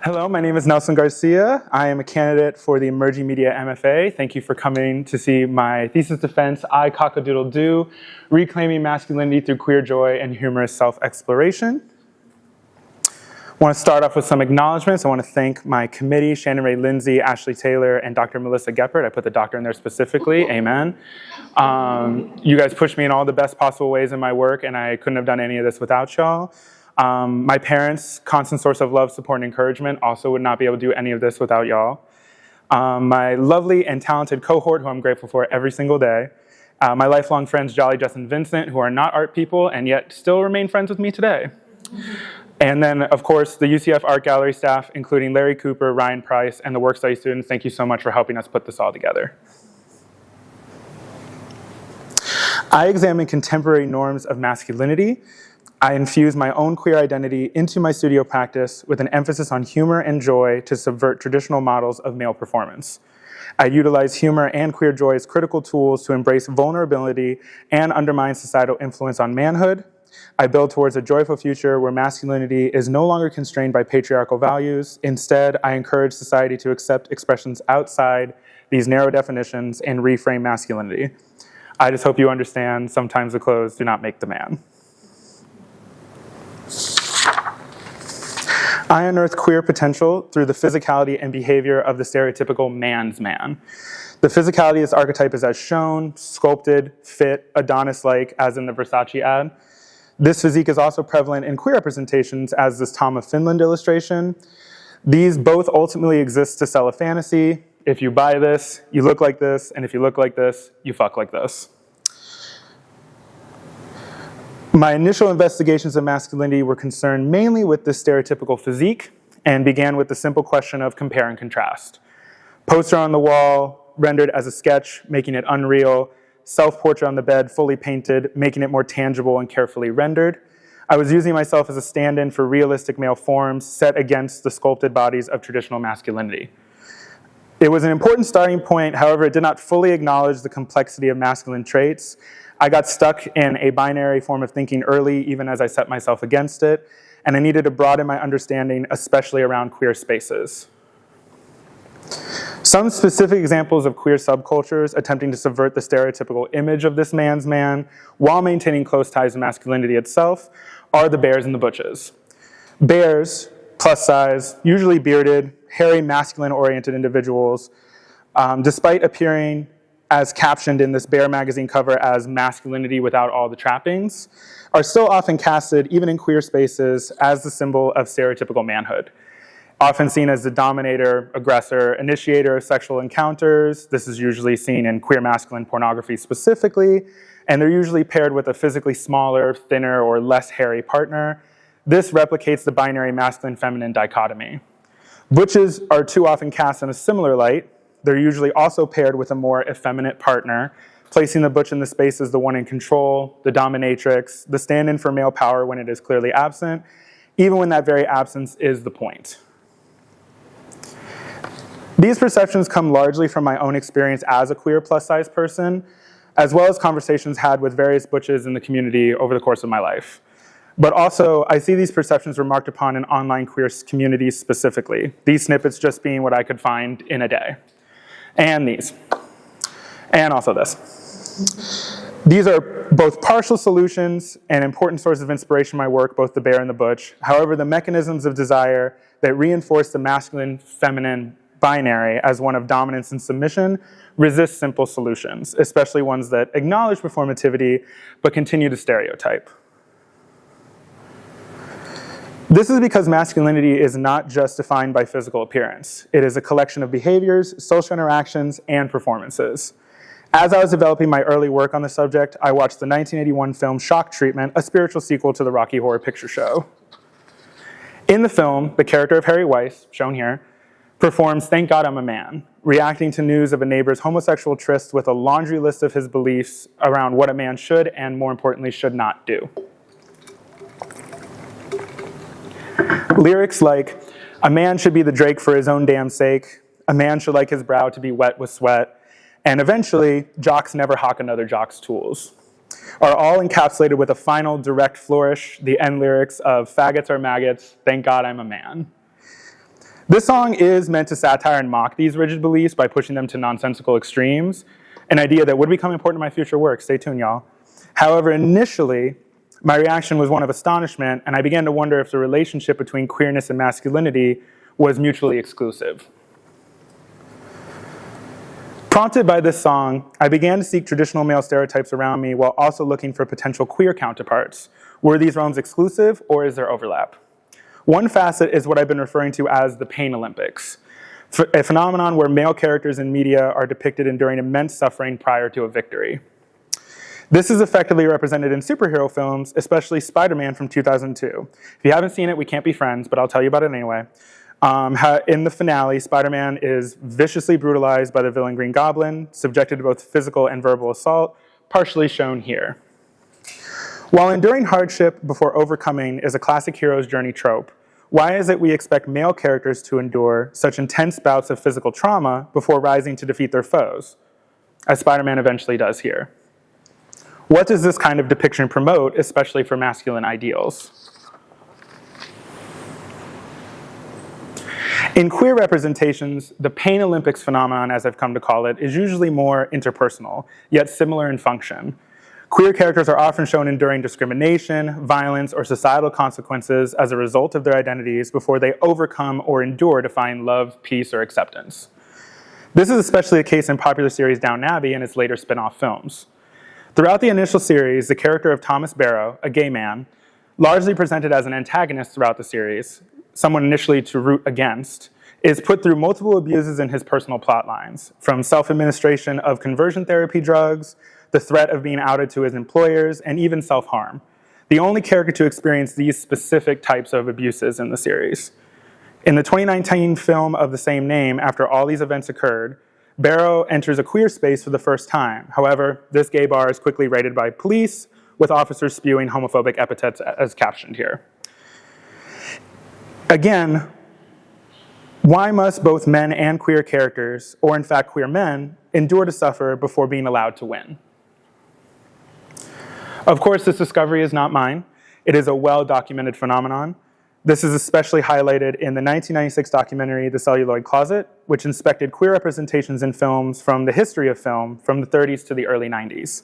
Hello, my name is Nelson Garcia. I am a candidate for the Emerging Media MFA. Thank you for coming to see my thesis defense, I Cock-a-Doodle-Doo, Reclaiming Masculinity Through Queer Joy and Humorous Self-Exploration. I want to start off with some acknowledgments. I want to thank my committee, Shannon Ray Lindsay, Ashley Taylor, and Dr. Melissa Geppert. I put the doctor in there specifically, amen. You guys pushed me in all the best possible ways in my work, and I couldn't have done any of this without y'all. My parents, constant source of love, support, and encouragement, also would not be able to do any of this without y'all. My lovely and talented cohort, who I'm grateful for every single day. My lifelong friends, Jolly, Justin, Vincent, who are not art people and yet still remain friends with me today. And then, of course, the UCF Art Gallery staff, including Larry Cooper, Ryan Price, and the work study students. Thank you so much for helping us put this all together. I examine contemporary norms of masculinity. I infuse my own queer identity into my studio practice with an emphasis on humor and joy to subvert traditional models of male performance. I utilize humor and queer joy as critical tools to embrace vulnerability and undermine societal influence on manhood. I build towards a joyful future where masculinity is no longer constrained by patriarchal values. Instead, I encourage society to accept expressions outside these narrow definitions and reframe masculinity. I just hope you understand sometimes the clothes do not make the man. I unearth queer potential through the physicality and behavior of the stereotypical man's man. The physicality of this archetype is as shown, sculpted, fit, Adonis-like, as in the Versace ad. This physique is also prevalent in queer representations, as this Tom of Finland illustration. These both ultimately exist to sell a fantasy. If you buy this, you look like this, and if you look like this, you fuck like this. My initial investigations of masculinity were concerned mainly with this stereotypical physique and began with the simple question of compare and contrast. Poster on the wall, rendered as a sketch, making it unreal. Self-portrait on the bed, fully painted, making it more tangible and carefully rendered. I was using myself as a stand-in for realistic male forms set against the sculpted bodies of traditional masculinity. It was an important starting point, however, it did not fully acknowledge the complexity of masculine traits. I got stuck in a binary form of thinking early, even as I set myself against it, and I needed to broaden my understanding, especially around queer spaces. Some specific examples of queer subcultures attempting to subvert the stereotypical image of this man's man while maintaining close ties to masculinity itself are the bears and the butches. Bears, plus size, usually bearded, hairy, masculine-oriented individuals, despite appearing as captioned in this Bear magazine cover as masculinity without all the trappings, are still often casted, even in queer spaces, as the symbol of stereotypical manhood. Often seen as the dominator, aggressor, initiator of sexual encounters. This is usually seen in queer masculine pornography specifically, and they're usually paired with a physically smaller, thinner, or less hairy partner. This replicates the binary masculine-feminine dichotomy. Butches are too often cast in a similar light. They're usually also paired with a more effeminate partner, placing the butch in the space as the one in control, the dominatrix, the stand-in for male power when it is clearly absent, even when that very absence is the point. These perceptions come largely from my own experience as a queer plus-size person, as well as conversations had with various butches in the community over the course of my life. But also, I see these perceptions remarked upon in online queer communities specifically, these snippets just being what I could find in a day. And these. And also this. These are both partial solutions and important sources of inspiration in my work, both the bear and the butch. However, the mechanisms of desire that reinforce the masculine-feminine binary as one of dominance and submission resist simple solutions, especially ones that acknowledge performativity but continue to stereotype. This is because masculinity is not just defined by physical appearance. It is a collection of behaviors, social interactions, and performances. As I was developing my early work on the subject, I watched the 1981 film Shock Treatment, a spiritual sequel to the Rocky Horror Picture Show. In the film, the character of Harry Weiss, shown here, performs Thank God I'm a Man, reacting to news of a neighbor's homosexual tryst with a laundry list of his beliefs around what a man should and, more importantly, should not do. Lyrics like, a man should be the Drake for his own damn sake, a man should like his brow to be wet with sweat, and eventually, jocks never hawk another jock's tools, are all encapsulated with a final direct flourish, the end lyrics of faggots are maggots, thank God I'm a man. This song is meant to satire and mock these rigid beliefs by pushing them to nonsensical extremes, an idea that would become important in my future work. Stay tuned, y'all. However, initially, my reaction was one of astonishment, and I began to wonder if the relationship between queerness and masculinity was mutually exclusive. Prompted by this song, I began to seek traditional male stereotypes around me while also looking for potential queer counterparts. Were these realms exclusive, or is there overlap? One facet is what I've been referring to as the pain Olympics, a phenomenon where male characters in media are depicted enduring immense suffering prior to a victory. This is effectively represented in superhero films, especially Spider-Man from 2002. If you haven't seen it, we can't be friends, but I'll tell you about it anyway. In the finale, Spider-Man is viciously brutalized by the villain Green Goblin, subjected to both physical and verbal assault, partially shown here. While enduring hardship before overcoming is a classic hero's journey trope, why is it we expect male characters to endure such intense bouts of physical trauma before rising to defeat their foes, as Spider-Man eventually does here? What does this kind of depiction promote, especially for masculine ideals? In queer representations, the pain Olympics phenomenon, as I've come to call it, is usually more interpersonal, yet similar in function. Queer characters are often shown enduring discrimination, violence, or societal consequences as a result of their identities before they overcome or endure to find love, peace, or acceptance. This is especially the case in popular series Downton Abbey and its later spin-off films. Throughout the initial series, the character of Thomas Barrow, a gay man, largely presented as an antagonist throughout the series, someone initially to root against, is put through multiple abuses in his personal plot lines, from self-administration of conversion therapy drugs, the threat of being outed to his employers, and even self-harm. The only character to experience these specific types of abuses in the series. In the 2019 film of the same name, after all these events occurred, Barrow enters a queer space for the first time. However, this gay bar is quickly raided by police, with officers spewing homophobic epithets as captioned here. Again, why must both men and queer characters, or in fact queer men, endure to suffer before being allowed to win? Of course, this discovery is not mine. It is a well-documented phenomenon. This is especially highlighted in the 1996 documentary, The Celluloid Closet, which inspected queer representations in films from the history of film from the 30s to the early 90s.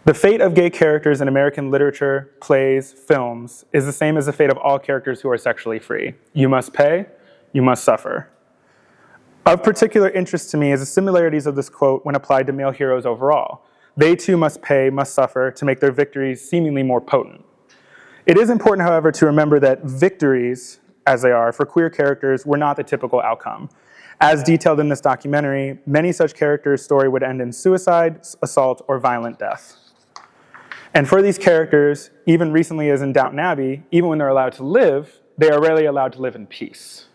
The fate of gay characters in American literature, plays, films, is the same as the fate of all characters who are sexually free. You must pay, you must suffer. Of particular interest to me is the similarities of this quote when applied to male heroes overall. They too must pay, must suffer, to make their victories seemingly more potent. It is important, however, to remember that victories, as they are, for queer characters were not the typical outcome. As detailed in this documentary, many such characters' story would end in suicide, assault, or violent death. And for these characters, even recently as in Downton Abbey, even when they're allowed to live, they are rarely allowed to live in peace.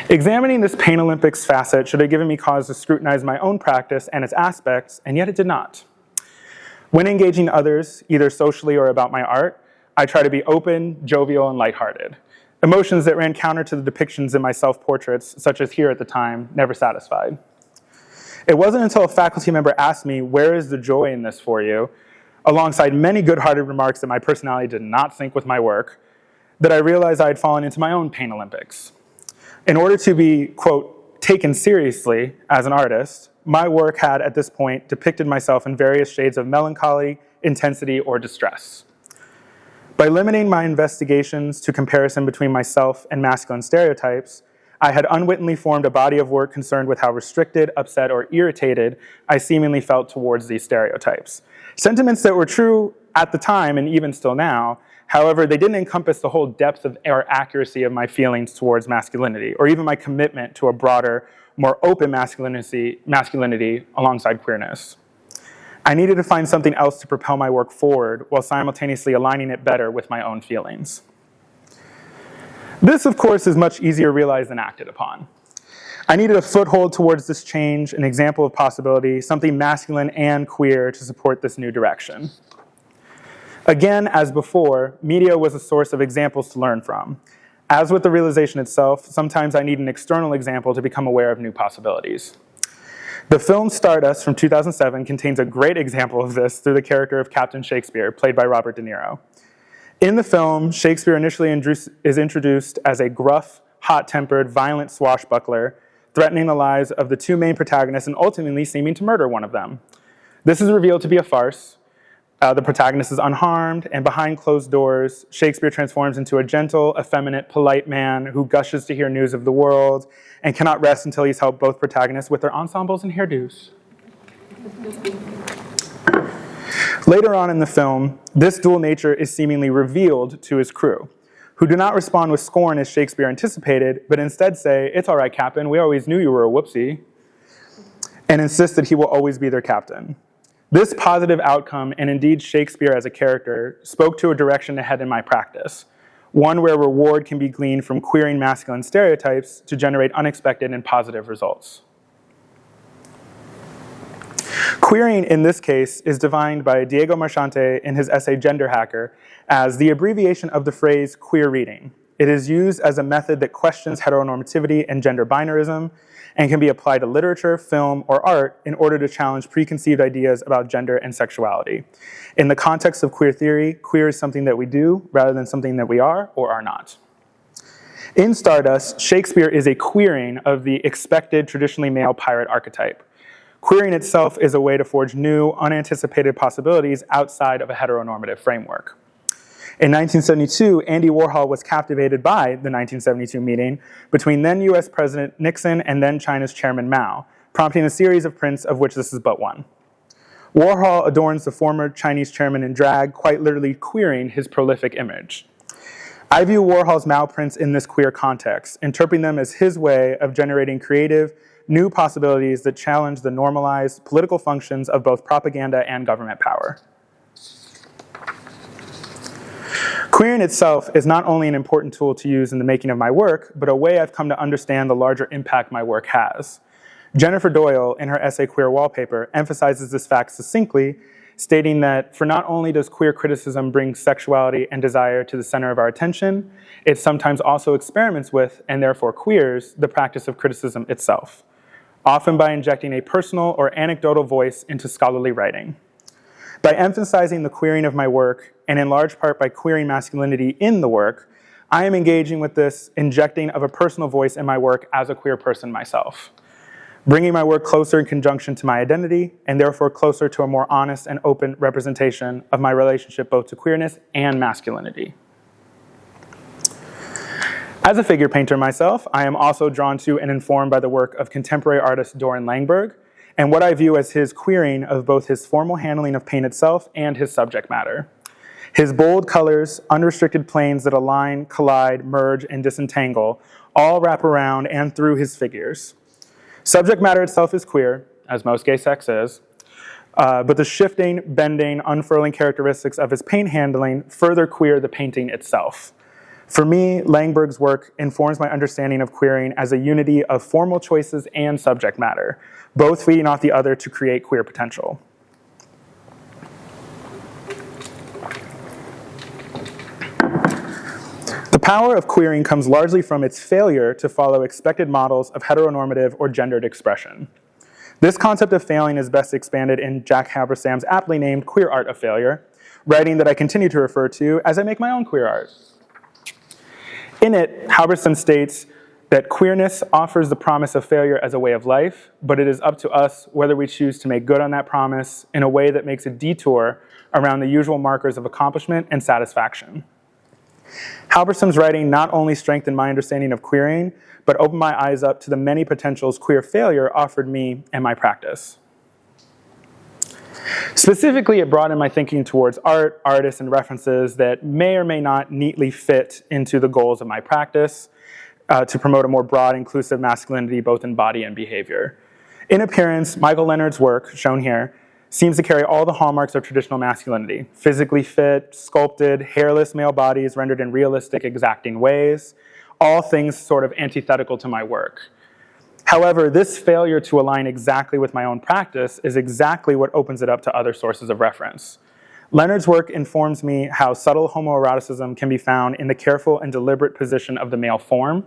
Examining this pain Olympics facet should have given me cause to scrutinize my own practice and its aspects, and yet it did not. When engaging others, either socially or about my art, I try to be open, jovial, and lighthearted. Emotions that ran counter to the depictions in my self-portraits, such as here at the time, never satisfied. It wasn't until a faculty member asked me, "Where is the joy in this for you?" alongside many good-hearted remarks that my personality did not sync with my work, that I realized I had fallen into my own pain Olympics. In order to be, quote, taken seriously as an artist, my work had, at this point, depicted myself in various shades of melancholy, intensity, or distress. By limiting my investigations to comparison between myself and masculine stereotypes, I had unwittingly formed a body of work concerned with how restricted, upset, or irritated I seemingly felt towards these stereotypes. Sentiments that were true at the time and even still now. However, they didn't encompass the whole depth of or accuracy of my feelings towards masculinity, or even my commitment to a broader, more open masculinity alongside queerness. I needed to find something else to propel my work forward while simultaneously aligning it better with my own feelings. This, of course, is much easier realized than acted upon. I needed a foothold towards this change, an example of possibility, something masculine and queer to support this new direction. Again, as before, media was a source of examples to learn from. As with the realization itself, sometimes I need an external example to become aware of new possibilities. The film Stardust from 2007 contains a great example of this through the character of Captain Shakespeare, played by Robert De Niro. In the film, Shakespeare initially is introduced as a gruff, hot-tempered, violent swashbuckler, threatening the lives of the two main protagonists and ultimately seeming to murder one of them. This is revealed to be a farce. The protagonist is unharmed, and behind closed doors, Shakespeare transforms into a gentle, effeminate, polite man who gushes to hear news of the world and cannot rest until he's helped both protagonists with their ensembles and hairdos. Later on in the film, this dual nature is seemingly revealed to his crew, who do not respond with scorn as Shakespeare anticipated, but instead say, "It's all right, Captain, we always knew you were a whoopsie," and insist that he will always be their captain. This positive outcome, and indeed Shakespeare as a character, spoke to a direction ahead in my practice, one where reward can be gleaned from queering masculine stereotypes to generate unexpected and positive results. Queering, in this case, is defined by Diego Marchante in his essay Gender Hacker as the abbreviation of the phrase queer reading. It is used as a method that questions heteronormativity and gender binarism and can be applied to literature, film, or art in order to challenge preconceived ideas about gender and sexuality. In the context of queer theory, queer is something that we do rather than something that we are or are not. In Stardust, Shakespeare is a queering of the expected traditionally male pirate archetype. Queering itself is a way to forge new, unanticipated possibilities outside of a heteronormative framework. In 1972, Andy Warhol was captivated by the 1972 meeting between then US President Nixon and then China's Chairman Mao, prompting a series of prints of which this is but one. Warhol adorns the former Chinese chairman in drag, quite literally queering his prolific image. I view Warhol's Mao prints in this queer context, interpreting them as his way of generating creative, new possibilities that challenge the normalized political functions of both propaganda and government power. Queering itself is not only an important tool to use in the making of my work, but a way I've come to understand the larger impact my work has. Jennifer Doyle, in her essay Queer Wallpaper, emphasizes this fact succinctly, stating that for not only does queer criticism bring sexuality and desire to the center of our attention, it sometimes also experiments with, and therefore queers, the practice of criticism itself, often by injecting a personal or anecdotal voice into scholarly writing. By emphasizing the queering of my work, and in large part by queering masculinity in the work, I am engaging with this injecting of a personal voice in my work as a queer person myself, bringing my work closer in conjunction to my identity, and therefore closer to a more honest and open representation of my relationship both to queerness and masculinity. As a figure painter myself, I am also drawn to and informed by the work of contemporary artist Doran Langberg, and what I view as his queering of both his formal handling of paint itself and his subject matter. His bold colors, unrestricted planes that align, collide, merge, and disentangle all wrap around and through his figures. Subject matter itself is queer, as most gay sex is, but the shifting, bending, unfurling characteristics of his paint handling further queer the painting itself. For me, Langberg's work informs my understanding of queering as a unity of formal choices and subject matter, both feeding off the other to create queer potential. The power of queering comes largely from its failure to follow expected models of heteronormative or gendered expression. This concept of failing is best expanded in Jack Halberstam's aptly named Queer Art of Failure, writing that I continue to refer to as I make my own queer art. In it, Halberstam states that queerness offers the promise of failure as a way of life, but it is up to us whether we choose to make good on that promise in a way that makes a detour around the usual markers of accomplishment and satisfaction. Halberstam's writing not only strengthened my understanding of queering, but opened my eyes up to the many potentials queer failure offered me and my practice. Specifically, it broadened my thinking towards art, artists, and references that may or may not neatly fit into the goals of my practice to promote a more broad, inclusive masculinity both in body and behavior. In appearance, Michael Leonard's work, shown here, seems to carry all the hallmarks of traditional masculinity: physically fit, sculpted, hairless male bodies rendered in realistic, exacting ways, all things sort of antithetical to my work. However, this failure to align exactly with my own practice is exactly what opens it up to other sources of reference. Leonard's work informs me how subtle homoeroticism can be found in the careful and deliberate position of the male form,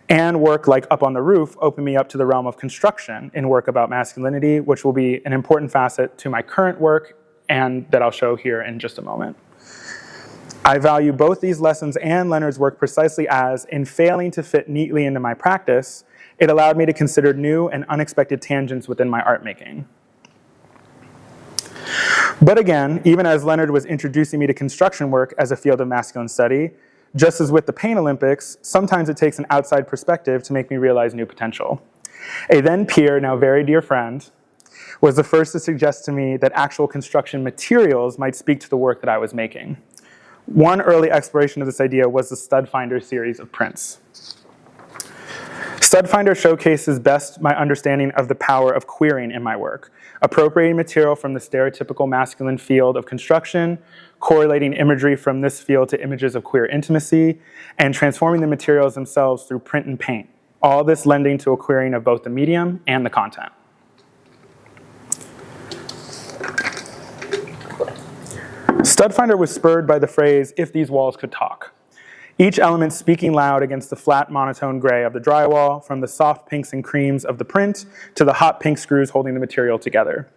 and work like Up on the Roof opened me up to the realm of construction in work about masculinity, which will be an important facet to my current work and that I'll show here in just a moment. I value both these lessons and Leonard's work precisely as, in failing to fit neatly into my practice, it allowed me to consider new and unexpected tangents within my art making. But again, even as Leonard was introducing me to construction work as a field of masculine study, just as with the Pain Olympics, sometimes it takes an outside perspective to make me realize new potential. A then peer, now very dear friend, was the first to suggest to me that actual construction materials might speak to the work that I was making. One early exploration of this idea was the Stud Finder series of prints. Stud Finder showcases best my understanding of the power of queering in my work, appropriating material from the stereotypical masculine field of construction, correlating imagery from this field to images of queer intimacy, and transforming the materials themselves through print and paint, all this lending to a queering of both the medium and the content. Stud Finder was spurred by the phrase, "if these walls could talk." Each element speaking loud against the flat monotone gray of the drywall, from the soft pinks and creams of the print to the hot pink screws holding the material together.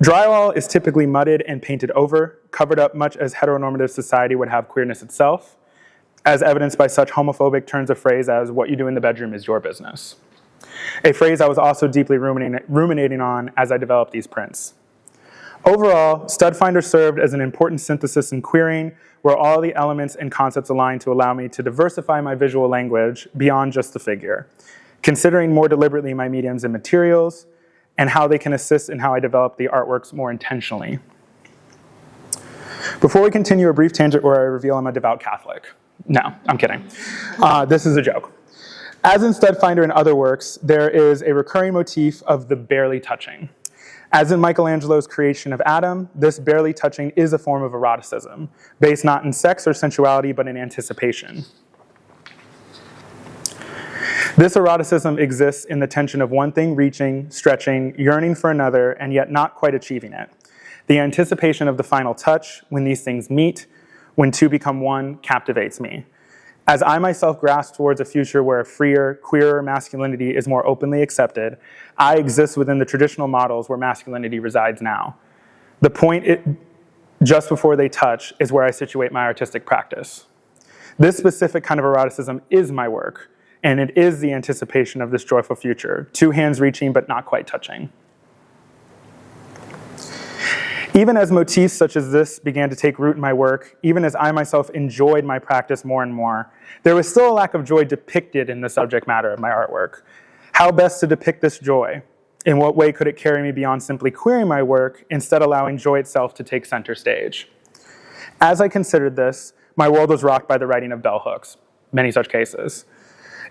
Drywall is typically mudded and painted over, covered up much as heteronormative society would have queerness itself, as evidenced by such homophobic turns of phrase as "what you do in the bedroom is your business." A phrase I was also deeply ruminating on as I developed these prints. Overall, Stud Finder served as an important synthesis in queering, where all the elements and concepts aligned to allow me to diversify my visual language beyond just the figure, considering more deliberately my mediums and materials, and how they can assist in how I develop the artworks more intentionally. Before we continue, a brief tangent where I reveal I'm a devout Catholic. No, I'm kidding. This is a joke. As in Stud Finder and other works, there is a recurring motif of the barely touching. As in Michelangelo's creation of Adam, this barely touching is a form of eroticism, based not in sex or sensuality, but in anticipation. This eroticism exists in the tension of one thing reaching, stretching, yearning for another, and yet not quite achieving it. The anticipation of the final touch, when these things meet, when two become one, captivates me. As I myself grasp towards a future where a freer, queerer masculinity is more openly accepted, I exist within the traditional models where masculinity resides now. The point just before they touch is where I situate my artistic practice. This specific kind of eroticism is my work, and it is the anticipation of this joyful future, two hands reaching but not quite touching. Even as motifs such as this began to take root in my work, even as I myself enjoyed my practice more and more, there was still a lack of joy depicted in the subject matter of my artwork. How best to depict this joy? In what way could it carry me beyond simply queering my work, instead allowing joy itself to take center stage? As I considered this, my world was rocked by the writing of bell hooks, many such cases.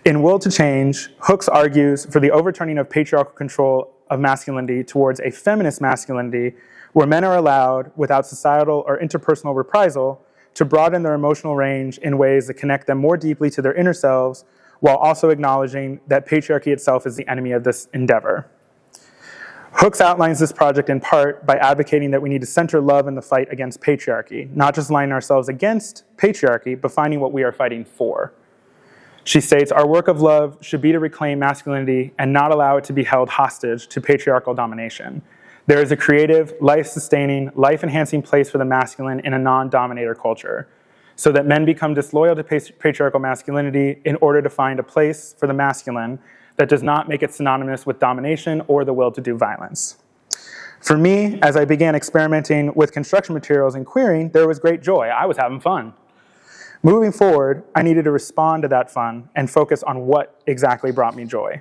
In Will to Change, Hooks argues for the overturning of patriarchal control of masculinity towards a feminist masculinity where men are allowed, without societal or interpersonal reprisal, to broaden their emotional range in ways that connect them more deeply to their inner selves, while also acknowledging that patriarchy itself is the enemy of this endeavor. Hooks outlines this project in part by advocating that we need to center love in the fight against patriarchy, not just aligning ourselves against patriarchy, but finding what we are fighting for. She states, "Our work of love should be to reclaim masculinity and not allow it to be held hostage to patriarchal domination. There is a creative, life-sustaining, life-enhancing place for the masculine in a non-dominator culture, so that men become disloyal to patriarchal masculinity in order to find a place for the masculine that does not make it synonymous with domination or the will to do violence." For me, as I began experimenting with construction materials and queering, there was great joy. I was having fun. Moving forward, I needed to respond to that fun and focus on what exactly brought me joy.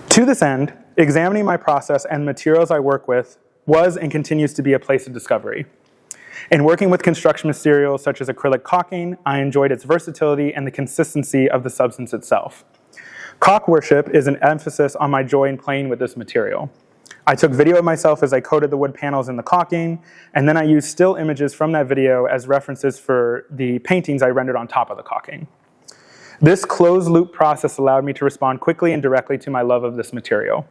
To this end, examining my process and materials I work with was and continues to be a place of discovery. In working with construction materials such as acrylic caulking, I enjoyed its versatility and the consistency of the substance itself. Caulk worship is an emphasis on my joy in playing with this material. I took video of myself as I coated the wood panels in the caulking, and then I used still images from that video as references for the paintings I rendered on top of the caulking. This closed-loop process allowed me to respond quickly and directly to my love of this material.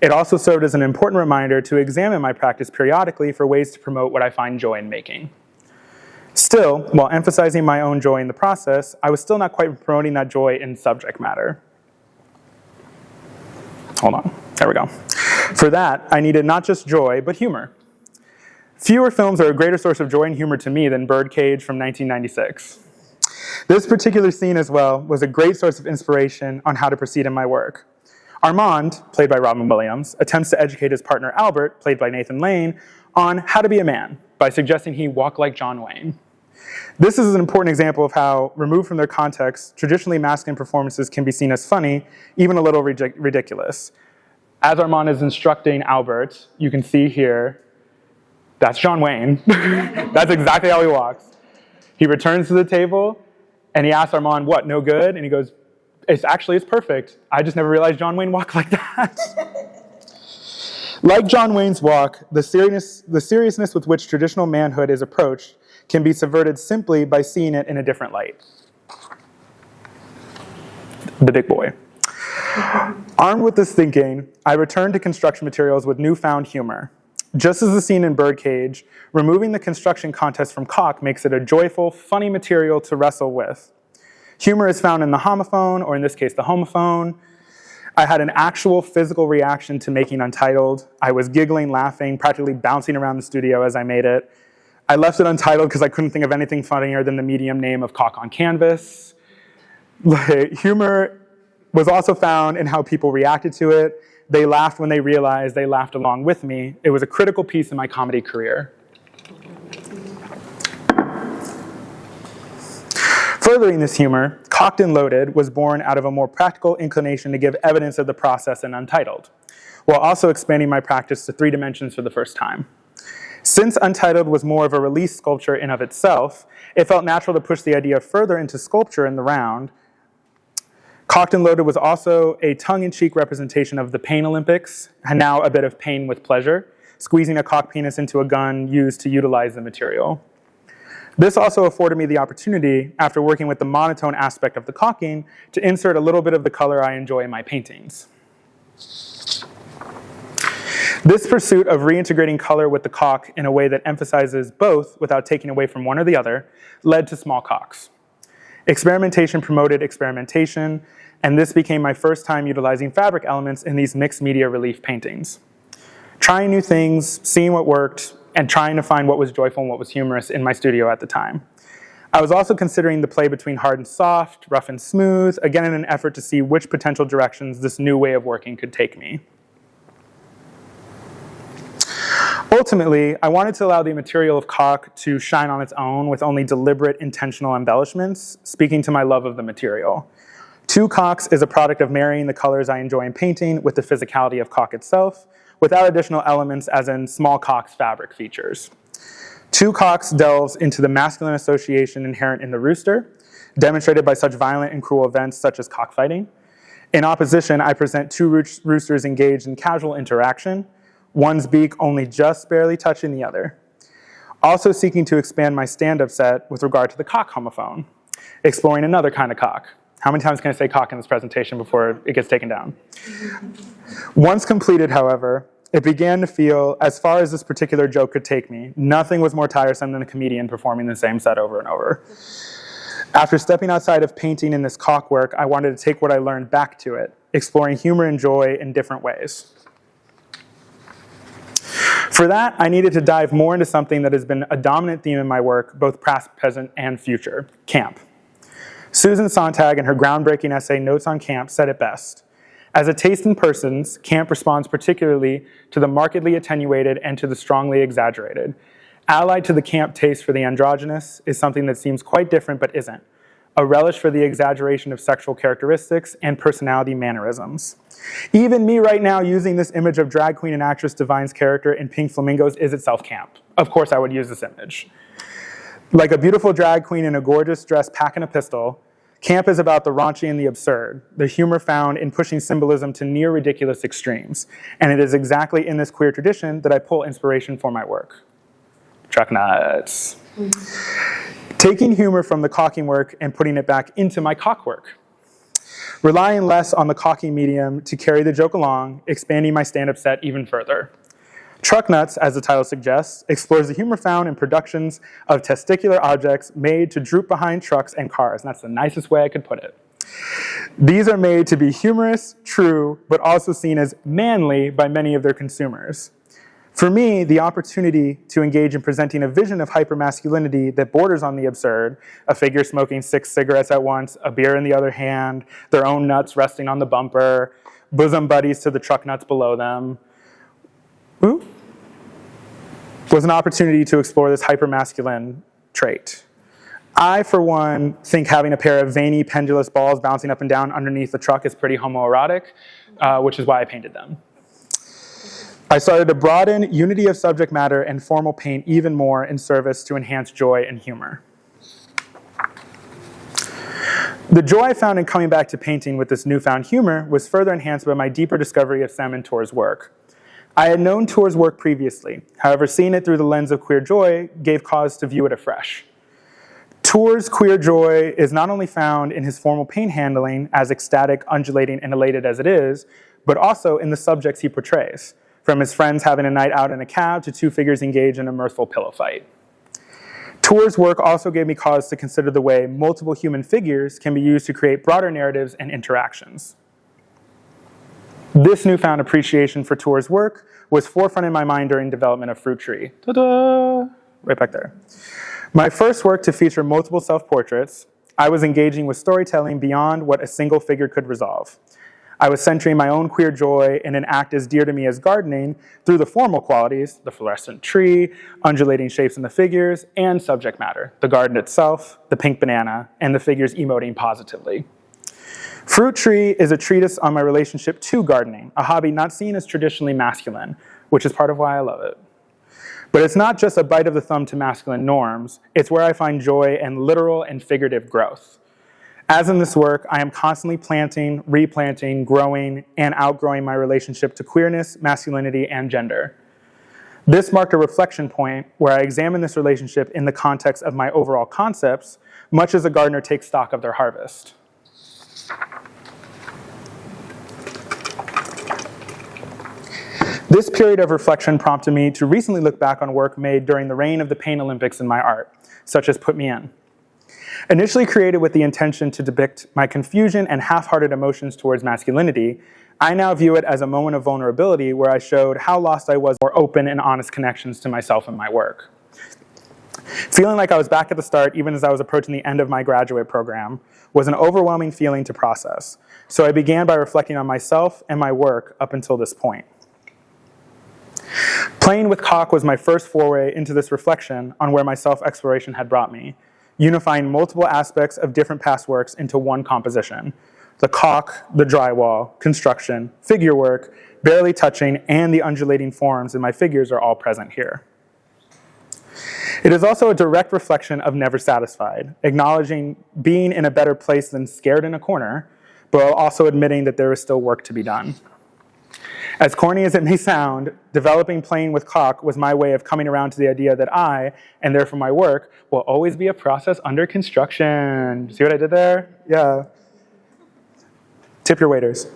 It also served as an important reminder to examine my practice periodically for ways to promote what I find joy in making. Still, while emphasizing my own joy in the process, I was still not quite promoting that joy in subject matter. Hold on, there we go. For that, I needed not just joy, but humor. Fewer films are a greater source of joy and humor to me than Birdcage from 1996. This particular scene as well was a great source of inspiration on how to proceed in my work. Armand, played by Robin Williams, attempts to educate his partner Albert, played by Nathan Lane, on how to be a man by suggesting he walk like John Wayne. This is an important example of how, removed from their context, traditionally masculine performances can be seen as funny, even a little ridiculous. As Armand is instructing Albert, you can see here, that's John Wayne. That's exactly how he walks. He returns to the table, and he asks Armand, what, no good? And he goes, it's perfect. I just never realized John Wayne walked like that. Like John Wayne's walk, the seriousness with which traditional manhood is approached can be subverted simply by seeing it in a different light. The big boy. Armed with this thinking, I returned to construction materials with newfound humor. Just as the scene in Birdcage, removing the construction contest from caulk makes it a joyful, funny material to wrestle with. Humor is found in the homophone, or in this case, the homophone. I had an actual physical reaction to making Untitled. I was giggling, laughing, practically bouncing around the studio as I made it. I left it untitled because I couldn't think of anything funnier than the medium name of caulk on canvas. Humor was also found in how people reacted to it. They laughed when they realized they laughed along with me. It was a critical piece in my comedy career. Furthering this humor, Cocked and Loaded was born out of a more practical inclination to give evidence of the process in Untitled, while also expanding my practice to 3 dimensions for the first time. Since Untitled was more of a release sculpture in of itself, it felt natural to push the idea further into sculpture in the round. Cocked and Loaded was also a tongue-in-cheek representation of the Pain Olympics, and now a bit of pain with pleasure, squeezing a cock penis into a gun used to utilize the material. This also afforded me the opportunity, after working with the monotone aspect of the caulking, to insert a little bit of the color I enjoy in my paintings. This pursuit of reintegrating color with the caulk in a way that emphasizes both without taking away from one or the other led to small caulks. Experimentation promoted experimentation, and this became my first time utilizing fabric elements in these mixed media relief paintings. Trying new things, seeing what worked, and trying to find what was joyful and what was humorous in my studio at the time. I was also considering the play between hard and soft, rough and smooth, again in an effort to see which potential directions this new way of working could take me. Ultimately, I wanted to allow the material of caulk to shine on its own with only deliberate, intentional embellishments, speaking to my love of the material. 2 Caulks is a product of marrying the colors I enjoy in painting with the physicality of caulk itself, without additional elements as in small caulk's fabric features. 2 Caulks delves into the masculine association inherent in the rooster, demonstrated by such violent and cruel events such as cockfighting. In opposition, I present 2 roosters engaged in casual interaction, one's beak only just barely touching the other. Also seeking to expand my stand-up set with regard to the cock homophone, exploring another kind of cock. How many times can I say cock in this presentation before it gets taken down? Once completed, however, it began to feel, as far as this particular joke could take me, nothing was more tiresome than a comedian performing the same set over and over. After stepping outside of painting in this caulk work, I wanted to take what I learned back to it, exploring humor and joy in different ways. For that, I needed to dive more into something that has been a dominant theme in my work, both past, present, and future, camp. Susan Sontag, in her groundbreaking essay, Notes on Camp, said it best. As a taste in persons, camp responds particularly to the markedly attenuated and to the strongly exaggerated. Allied to the camp taste for the androgynous is something that seems quite different but isn't, a relish for the exaggeration of sexual characteristics and personality mannerisms. Even me right now using this image of drag queen and actress Divine's character in Pink Flamingos is itself camp. Of course I would use this image. Like a beautiful drag queen in a gorgeous dress packing a pistol, camp is about the raunchy and the absurd, the humor found in pushing symbolism to near ridiculous extremes. And it is exactly in this queer tradition that I pull inspiration for my work. Truck nuts. Taking humor from the caulking work and putting it back into my caulk work. Relying less on the caulking medium to carry the joke along, expanding my stand-up set even further. Truck Nuts, as the title suggests, explores the humor found in productions of testicular objects made to droop behind trucks and cars. And that's the nicest way I could put it. These are made to be humorous, true, but also seen as manly by many of their consumers. For me, the opportunity to engage in presenting a vision of hypermasculinity that borders on the absurd, a figure smoking 6 cigarettes at once, a beer in the other hand, their own nuts resting on the bumper, bosom buddies to the truck nuts below them, was an opportunity to explore this hypermasculine trait. I, for one, think having a pair of veiny, pendulous balls bouncing up and down underneath the truck is pretty homoerotic, which is why I painted them. I started to broaden unity of subject matter and formal paint even more in service to enhance joy and humor. The joy I found in coming back to painting with this newfound humor was further enhanced by my deeper discovery of Sam and Tor's work. I had known Tor's work previously, however, seeing it through the lens of queer joy gave cause to view it afresh. Tor's queer joy is not only found in his formal paint handling, as ecstatic, undulating, and elated as it is, but also in the subjects he portrays, from his friends having a night out in a cab to 2 figures engaged in a mirthful pillow fight. Tor's work also gave me cause to consider the way multiple human figures can be used to create broader narratives and interactions. This newfound appreciation for Tor's work was forefront in my mind during development of Fruit Tree. Ta-da! Right back there. My first work to feature multiple self-portraits, I was engaging with storytelling beyond what a single figure could resolve. I was centering my own queer joy in an act as dear to me as gardening through the formal qualities, the fluorescent tree, undulating shapes in the figures, and subject matter, the garden itself, the pink banana, and the figures emoting positively. Fruit Tree is a treatise on my relationship to gardening, a hobby not seen as traditionally masculine, which is part of why I love it. But it's not just a bite of the thumb to masculine norms, it's where I find joy and literal and figurative growth. As in this work, I am constantly planting, replanting, growing, and outgrowing my relationship to queerness, masculinity, and gender. This marked a reflection point where I examined this relationship in the context of my overall concepts, much as a gardener takes stock of their harvest. This period of reflection prompted me to recently look back on work made during the reign of the Pain Olympics in my art, such as Put Me In. Initially created with the intention to depict my confusion and half-hearted emotions towards masculinity, I now view it as a moment of vulnerability where I showed how lost I was for open and honest connections to myself and my work. Feeling like I was back at the start even as I was approaching the end of my graduate program was an overwhelming feeling to process, so I began by reflecting on myself and my work up until this point. Playing with caulk was my first foray into this reflection on where my self-exploration had brought me, unifying multiple aspects of different past works into one composition. The caulk, the drywall, construction, figure work, barely touching, and the undulating forms in my figures are all present here. It is also a direct reflection of never satisfied, acknowledging being in a better place than scared in a corner, but also admitting that there is still work to be done. As corny as it may sound, developing playing with caulk was my way of coming around to the idea that I, and therefore my work, will always be a process under construction. See what I did there? Yeah. Tip your waiters.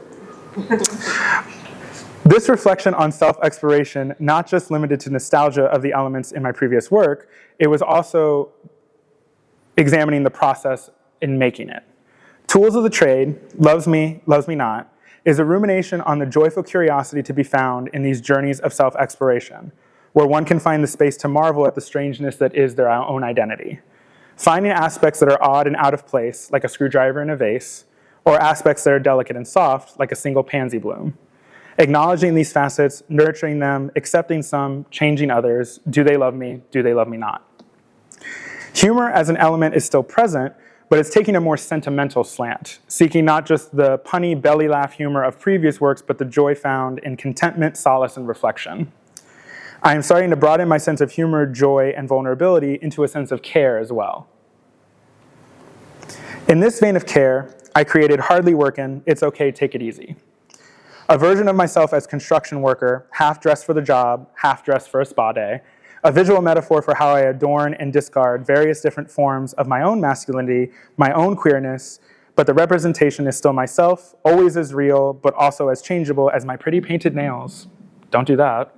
This reflection on self-exploration, not just limited to nostalgia of the elements in my previous work, it was also examining the process in making it. Tools of the Trade, Loves Me Not, is a rumination on the joyful curiosity to be found in these journeys of self-exploration, where one can find the space to marvel at the strangeness that is their own identity. Finding aspects that are odd and out of place, like a screwdriver in a vase, or aspects that are delicate and soft, like a single pansy bloom. Acknowledging these facets, nurturing them, accepting some, changing others. Do they love me? Do they love me not? Humor as an element is still present, but it's taking a more sentimental slant, seeking not just the punny belly laugh humor of previous works, but the joy found in contentment, solace, and reflection. I am starting to broaden my sense of humor, joy, and vulnerability into a sense of care as well. In this vein of care, I created Hardly Workin', It's Okay, Take It Easy. A version of myself as construction worker, half dressed for the job, half dressed for a spa day, a visual metaphor for how I adorn and discard various different forms of my own masculinity, my own queerness, but the representation is still myself, always as real, but also as changeable as my pretty painted nails. Don't do that.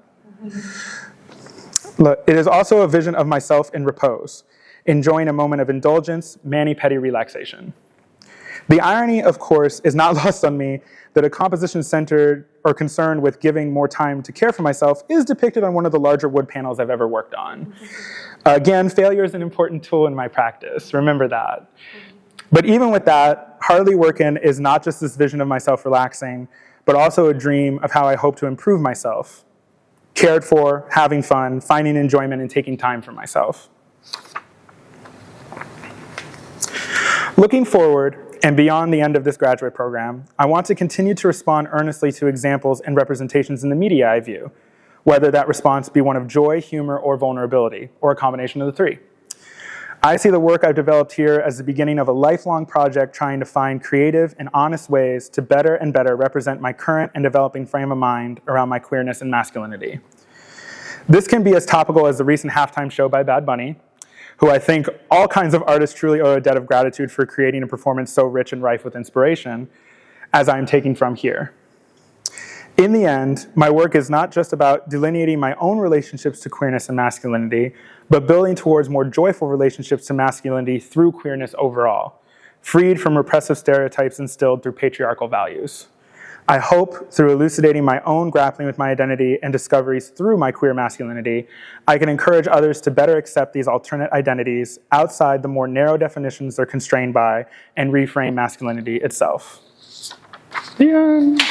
Look, it is also a vision of myself in repose, enjoying a moment of indulgence, mani-pedi relaxation. The irony, of course, is not lost on me that a composition centered or concerned with giving more time to care for myself is depicted on one of the larger wood panels I've ever worked on. Again, failure is an important tool in my practice, remember that. But even with that, hardly working is not just this vision of myself relaxing, but also a dream of how I hope to improve myself. Cared for, having fun, finding enjoyment, and taking time for myself. Looking forward, and beyond the end of this graduate program, I want to continue to respond earnestly to examples and representations in the media I view, whether that response be one of joy, humor, or vulnerability, or a combination of the three. I see the work I've developed here as the beginning of a lifelong project trying to find creative and honest ways to better and better represent my current and developing frame of mind around my queerness and masculinity. This can be as topical as the recent halftime show by Bad Bunny, who I think all kinds of artists truly owe a debt of gratitude for creating a performance so rich and rife with inspiration, as I am taking from here. In the end, my work is not just about delineating my own relationships to queerness and masculinity, but building towards more joyful relationships to masculinity through queerness overall, freed from repressive stereotypes instilled through patriarchal values. I hope, through elucidating my own grappling with my identity and discoveries through my queer masculinity, I can encourage others to better accept these alternate identities outside the more narrow definitions they're constrained by and reframe masculinity itself. The end.